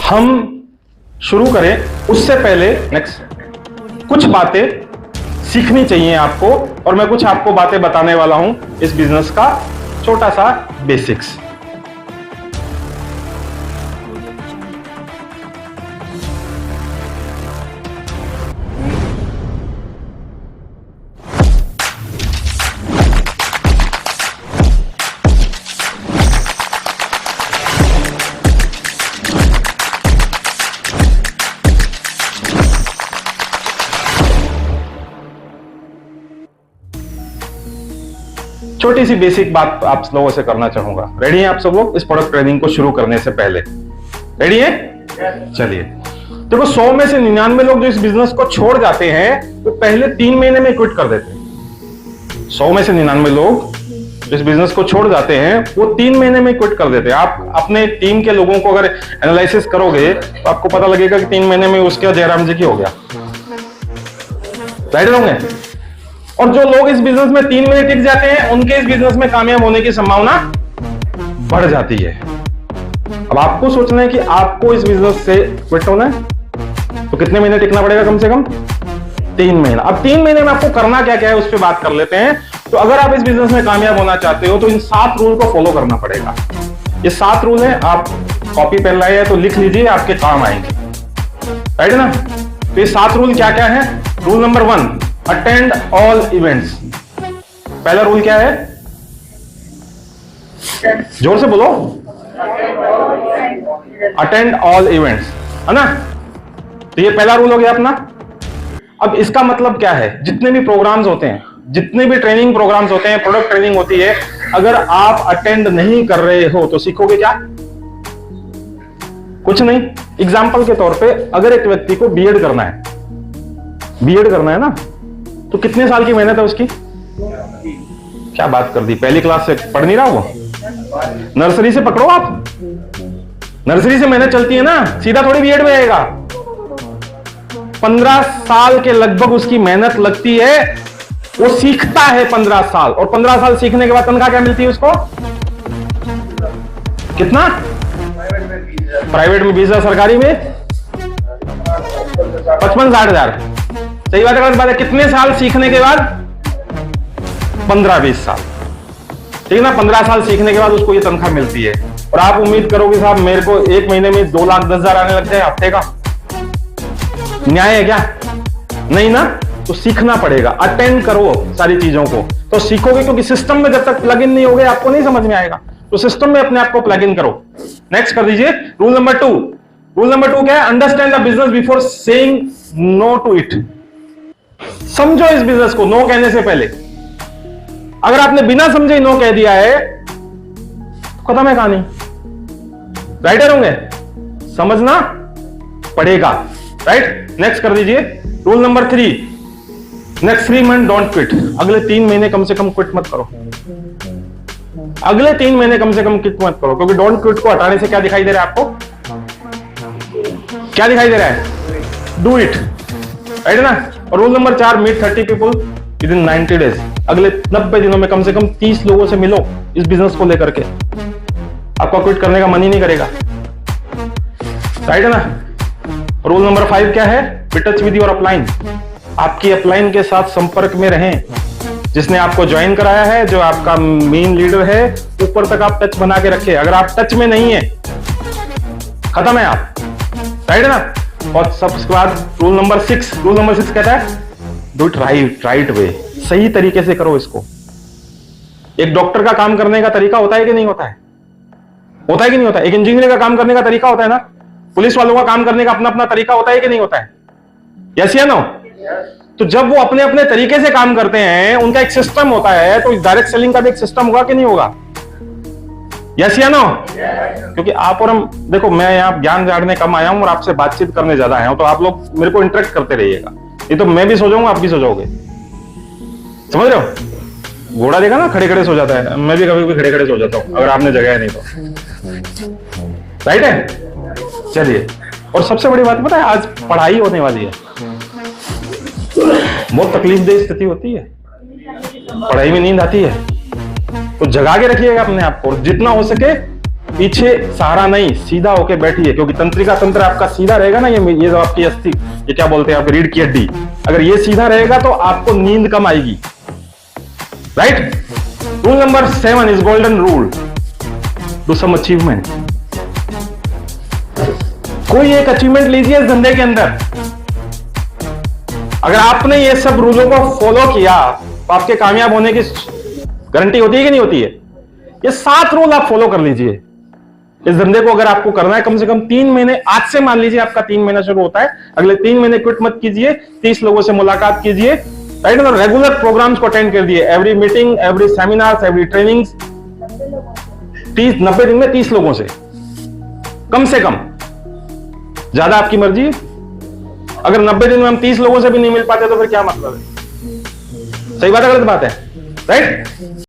हम शुरू करें उससे पहले नेक्स्ट कुछ बातें सीखनी चाहिए आपको, और मैं कुछ आपको बातें बताने वाला हूं इस बिजनेस का छोटा सा बेसिक्स। छोटी सी बेसिक बात आप लोगों से करना चाहूंगा। रेडी हैं आप सब लोग इस प्रोडक्ट ट्रेनिंग को शुरू करने से पहले? रेडी हैं? चलिए, देखो 100 में से 99 लोग जो इस बिजनेस को छोड़ जाते हैं वो पहले 3 महीने में क्विट कर देते हैं। 100 में से 99 लोग इस बिजनेस को छोड़ जाते हैं वो 3 महीने में क्विट कर देते हैं। आप अपने टीम के लोगों को अगर एनालिसिस करोगे तो आपको पता लगेगा कि 3 महीने में उसका जयराम जी की हो गया। राइट होंगे? और जो लोग इस बिजनेस में 3 महीने टिक जाते हैं उनके इस बिजनेस में कामयाब होने की संभावना बढ़ जाती है। अब आपको सोचना है कि आपको इस बिजनेस से क्विट होना है तो कितने महीने टिकना पड़ेगा? कम से कम 3 महीना। अब 3 महीने में आपको करना क्या क्या है उस पर बात कर लेते हैं। तो अगर आप इस बिजनेस में कामयाब होना चाहते हो तो इन 7 रूल को फॉलो करना पड़ेगा। ये 7 रूल है, आप कॉपी पेन लाए तो लिख लीजिए, आपके काम आएंगे। राइट ना? तो ये 7 रूल क्या क्या है? Rule number 1, attend all events. पहला रूल क्या है? जोर से बोलो। अटेंड ऑल इवेंट्स, है ना? तो ये पहला रूल हो गया अपना। अब इसका मतलब क्या है? जितने भी प्रोग्राम्स होते हैं, जितने भी ट्रेनिंग प्रोग्राम्स होते हैं, प्रोडक्ट ट्रेनिंग होती है, अगर आप अटेंड नहीं कर रहे हो तो सीखोगे क्या? कुछ नहीं। एग्जाम्पल के तौर पे अगर एक व्यक्ति को बीएड करना है ना, तो कितने साल की मेहनत है उसकी? क्या बात कर दी, पहली क्लास से पढ़ नहीं रहा वो? नर्सरी से पकड़ो आप, नर्सरी से मेहनत चलती है ना, सीधा थोड़ी बीएड में आएगा। 15 साल के लगभग उसकी मेहनत लगती है, वो सीखता है 15 साल, और 15 साल सीखने के बाद तनख्वाह क्या मिलती है उसको? कितना? प्राइवेट में 20,000, सरकारी में 55-60 हजार। सही बात है, गलत बात है? कितने साल सीखने के बाद? 15-20 साल। ठीक है ना? 15 साल सीखने के बाद उसको ये तनख्वाह मिलती है। और आप उम्मीद करोगे साहब मेरे को 1 महीने में 2,10,000 आने लग जाए हफ्ते का? न्याय है क्या? नहीं ना? तो सीखना पड़ेगा, अटेंड करो सारी चीजों को तो सीखोगे, क्योंकि सिस्टम में जब तक प्लग इन नहीं होगे आपको नहीं समझ में आएगा। तो सिस्टम में अपने आप को प्लग इन करो। नेक्स्ट कर दीजिए रूल नंबर 2। रूल नंबर 2 क्या है? Understand the business before saying no to it. समझो इस बिजनेस को नो कहने से पहले। अगर आपने बिना समझे नो कह दिया है तो खत्म है कहानी। राइटर होंगे? समझना पड़ेगा। राइट? नेक्स्ट कर दीजिए rule number 3। Next 3 month don't quit. अगले 3 महीने कम से कम क्विट मत करो। अगले 3 महीने कम से कम क्विट मत करो, क्योंकि डोंट क्विट को हटाने से क्या दिखाई दे रहा है आपको? क्या दिखाई दे रहा है? Do it. राइट ना? और rule number 4, meet 30 people within 90 days. अगले 90 दिनों में कम से कम 30 लोगों से मिलो इस बिजनेस को लेकर के। आपका क्विट करने का मन ही नहीं करेगा। राइट है ना? रूल नंबर 5 क्या है? Be touch with your upline. आपकी अपलाइन के साथ संपर्क में रहें। जिसने आपको ज्वाइन कराया है, जो आपका मेन लीडर है, ऊपर तक आप टच बना के रखें। अगर आप टच में नहीं है खत्म है आप। राइट है ना? और सबके बाद रूल नंबर 6। रूल नंबर 6 कहता है डू इट राइट वे। सही तरीके से करो इसको। एक डॉक्टर का काम करने का तरीका होता है कि नहीं होता है? होता है कि नहीं होता है? एक इंजीनियर का काम करने का तरीका होता है ना? पुलिस वालों का काम करने का अपना अपना तरीका होता है कि नहीं होता है? यस या नो? तो जब वो अपने अपने तरीके से काम करते हैं, उनका एक सिस्टम होता है, तो डायरेक्ट सेलिंग का भी एक सिस्टम होगा कि नहीं होगा? यस या नो? क्योंकि आप और हम, देखो मैं यहाँ ज्ञान झाड़ने कम आया हूं और आपसे बातचीत करने ज्यादा आया हूं, तो आप लोग मेरे को इंटरेक्ट करते रहिएगा। ये तो मैं भी सो जाऊंगा, आप भी सो जाओगे। समझ रहे हो? घोड़ा देखा ना खड़े खड़े सो जाता है, मैं भी कभी कभी खड़े खड़े सो जाता हूं अगर आपने जगह है नहीं तो। राइट है? चलिए, और सबसे बड़ी बात पता है, आज पढ़ाई होने वाली है। बहुत तकलीफदेह स्थिति होती है, पढ़ाई में नींद आती है, तो जगा के रखिएगा अपने आप को। जितना हो सके पीछे सहारा नहीं, सीधा होके बैठिए, क्योंकि तंत्रिका तंत्र आपका सीधा रहेगा ना, ये जो आपकी अस्थि, ये क्या बोलते हैं, आपकी रीढ़ की हड्डी, अगर ये सीधा रहेगा तो आपको नींद कम आएगी। Right. Rule number 7 is golden rule, do some achievement. कोई एक अचीवमेंट लीजिए इस धंधे के अंदर। अगर आपने ये सब रूलों को फॉलो किया तो आपके कामयाब होने की गारंटी होती है कि नहीं होती है? ये 7 रूल आप फॉलो कर लीजिए। इस धंधे को अगर आपको करना है कम से कम 3 महीने, आज से मान लीजिए आपका 3 महीना शुरू होता है, अगले 3 महीने क्विट मत कीजिए, 30 लोगों से मुलाकात कीजिए, राइट, और रेगुलर प्रोग्राम्स को अटेंड कर दिए, every meeting, every seminar, every trainings, 90 दिन में 30 लोगों से कम, ज्यादा आपकी मर्जी। अगर 90 दिन में हम 30 लोगों से भी नहीं मिल पाते तो फिर क्या मतलब है? सही बात है, गलत बात है? राइट।